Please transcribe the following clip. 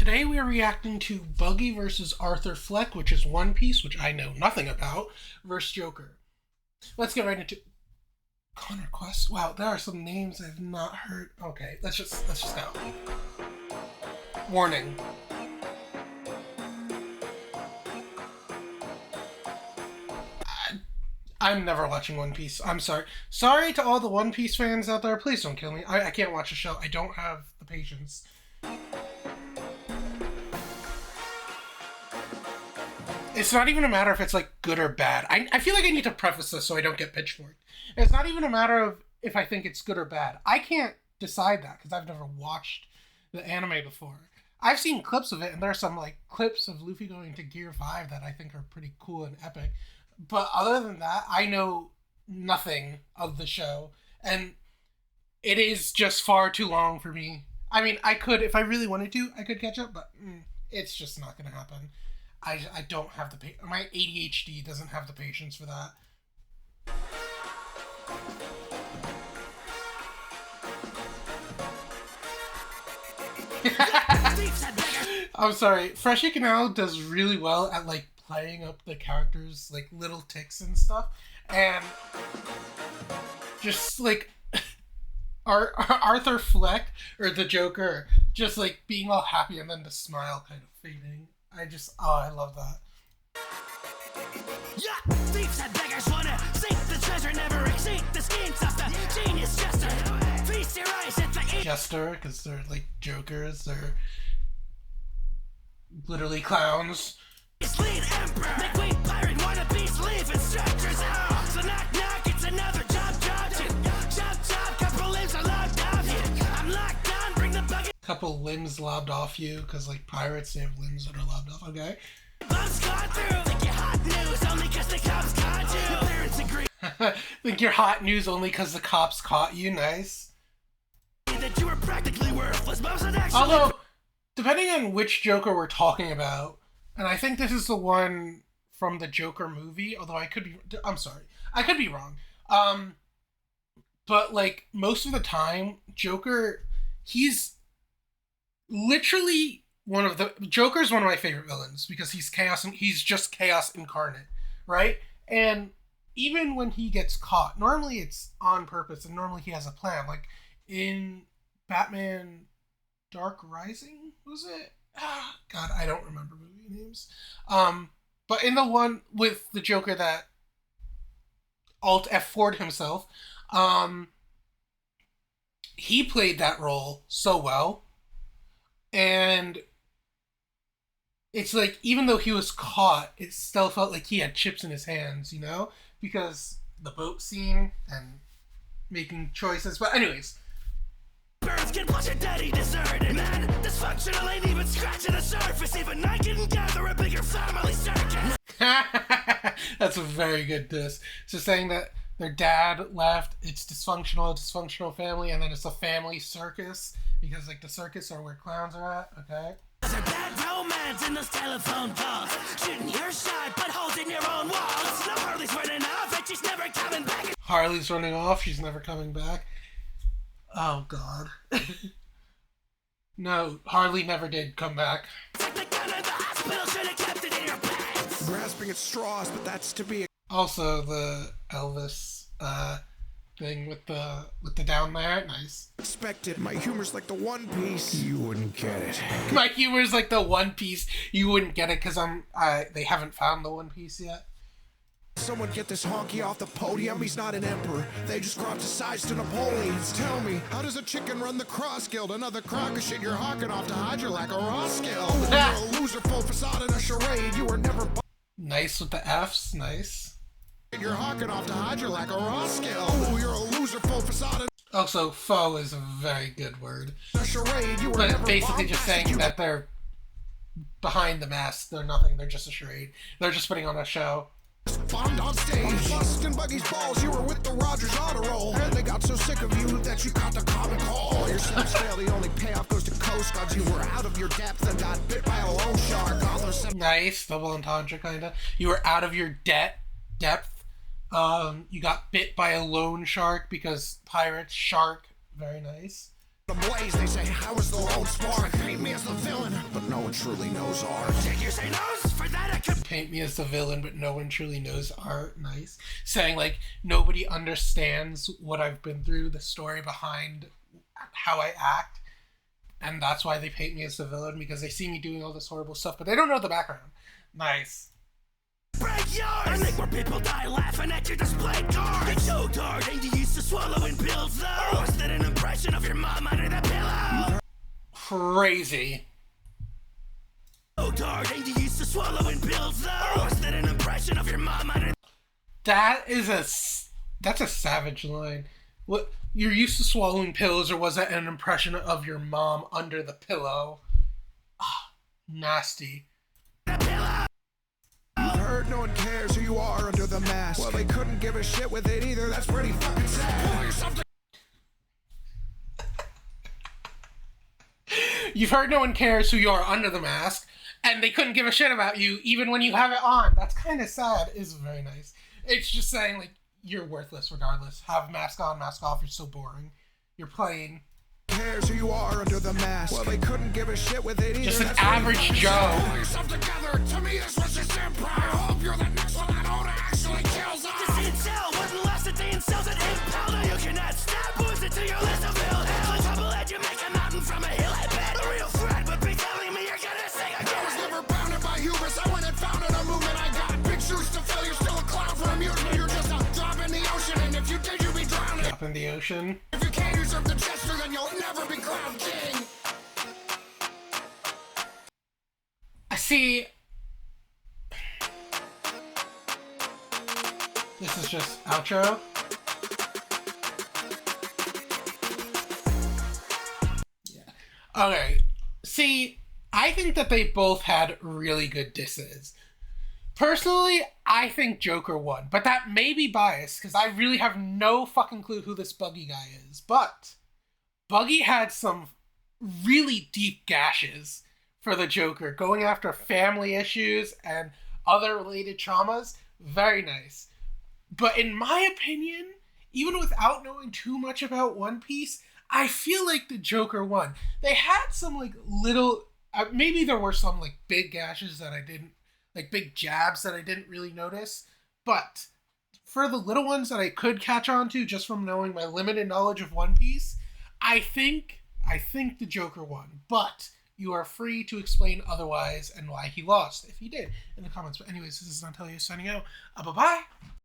Today we are reacting to Buggy versus Arthur Fleck, which is One Piece, which I know nothing about, versus Joker. Let's get right into Connor Quest. Wow, there are some names I've not heard. Okay, let's just go. Warning. I'm never watching One Piece. I'm sorry. Sorry to all the One Piece fans out there. Please don't kill me. I can't watch the show. I don't have the patience. It's not even a matter if it's like good or bad. I feel like I need to preface this so I don't get pitchforked. It's not even a matter of if I think it's good or bad. I can't decide that because I've never watched the anime before. I've seen clips of it, and there are some like clips of Luffy going to Gear 5 that I think are pretty cool and epic. But other than that, I know nothing of the show, and it is just far too long for me. I mean, I could, if I really wanted to, I could catch up, but it's just not going to happen. I don't have the my ADHD doesn't have the patience for that. I'm sorry. Freshy Kanal does really well at like playing up the characters, like little ticks and stuff, and just like Arthur Fleck or the Joker just like being all happy and then the smile kind of fading. I love that. Yeah, thieves and beggars wanna seek the treasure, never exceed the schemes of the genius jester. Feast your eyes at the jester, because they're like jokers, they're literally clowns. Lead emperor, McGwire pirate wannabes leave instructors. Oh, so knock knock, it's another job. Couple limbs are locked off you. I'm locked on, bring the buggy. Couple limbs lobbed off you, because like pirates, they have limbs that are lobbed off. Okay. Bumps gone through. Think you're hot news only because the cops caught you. Your parents agree. Think you're hot news only because the cops caught you. Nice. That you were practically worthless. Although, depending on which Joker we're talking about, and I think this is the one from the Joker movie, although I could be wrong. But like most of the time, Joker, he's literally Joker's one of my favorite villains because he's chaos and he's just chaos incarnate, right? And even when he gets caught, normally it's on purpose and normally he has a plan. Like in Batman Dark Rising, was it? God, I don't remember movie names. But in the one with the Joker that Alt F4'd himself, he played that role so well. And it's like, even though he was caught, it still felt like he had chips in his hands, you know? Because the boat scene and making choices. But anyways. Birds can push a daddy deserted, man. Dysfunctional ain't even scratching the surface. Even I can gather a bigger family circus. That's a very good diss. So saying that their dad left, it's dysfunctional family, and then it's a family circus because like the circus are where clowns are at. Okay. There's a bad romance in those telephone calls. Shooting your shot, but holding your own walls. No, Harley's running off, and she's never coming back. Harley's running off, she's never coming back. Oh God. No, Harley never did come back. Grasping at straws, but that's to be. Also, the Elvis thing with the down there, nice. Expected. My humor's like the One Piece. You wouldn't get it. My humor's like the One Piece. You wouldn't get it because they haven't found the One Piece yet. Someone get this honky off the podium. He's not an emperor. They just cropped his size to Napoleon's. Tell me, how does a chicken run the cross guild? Another crock of shit you're hawking off to hide you like a raw skill. You're a loser, full facade in a charade. You were never. Nice with the F's, nice. You're hawking off to hide you like a raw skill. You're a loser, full facade. Also, foe is a very good word. A charade. You were but never basically just saying that they're behind the mask. They're nothing. They're just a charade. They're just putting on a show. Bombed on stage, busting Buggy's balls. You were with the Rogers honor roll, and they got so sick of you that you got the common call. Your slips fail. The only payoff goes to Coast Guards. You were out of your depth and got bit by a loan shark. Nice double entendre, kinda. You were out of your depth. You got bit by a loan shark because pirates, shark, very nice. The blaze, they say, how was the lone spark? Paint me as the villain, but no truly knows art. Did you say nose? For that I could Paint me as the villain, but no one truly knows art. Nice. Saying, like, nobody understands what I've been through, the story behind how I act. And that's why they paint me as the villain, because they see me doing all this horrible stuff, but they don't know the background. Nice. break yours. I make more people die laughing at your displayed cards. It's so dark, ain't you used to swallowing pills though? Or was that an impression of your mom under the pillow? Crazy. So dark, ain't you used to swallowing pills though? Or was that an impression of your mom under That's a savage line. What, you're used to swallowing pills, or was that an impression of your mom under the pillow? Ah, nasty. the pillow? I've heard no one cares who you are under the mask. Well, they couldn't give a shit with it either. That's pretty fucking sad. Pull yourself You've heard no one cares who you are under the mask, and they couldn't give a shit about you even when you have it on. That's kind of sad. It's very nice. It's just saying, like, you're worthless regardless. Have mask on, mask off, you're so boring. You're plain. cares who you are under the mask. Well, they couldn't give a shit with it either. Just an That's average pretty Joe. fucking sad. Pull yourself together. To me, this was just improv. I hope you're the next one that Oda actually kills off. Just incel wasn't last a day in cells at impel. Now you cannot stop boys until your list of ill hell. On top of that, you make a mountain from a hill. I bet a real threat would be telling me you're gonna sing I again. was never bounded by hubris. I went and founded a movement. I got big shoes to fill. You're still a clown for amusement. You're just a drop in the ocean, and if you did, you'd be drowning. Up in the ocean. If you can't usurp the gesture, then you'll never be crowned king. I see. This is just outro. Yeah. Okay. See, I think that they both had really good disses. Personally, I think Joker won, but that may be biased because I really have no fucking clue who this Buggy guy is. But Buggy had some really deep gashes for the Joker, going after family issues and other related traumas. Very nice. But in my opinion, even without knowing too much about One Piece, I feel like the Joker won. They had some like little, maybe there were some like big gashes that I didn't, like big jabs that I didn't really notice. But for the little ones that I could catch on to just from knowing my limited knowledge of One Piece, I think the Joker won. But you are free to explain otherwise and why he lost, if he did, in the comments. But anyways, this is Dantelios signing out. Bye-bye.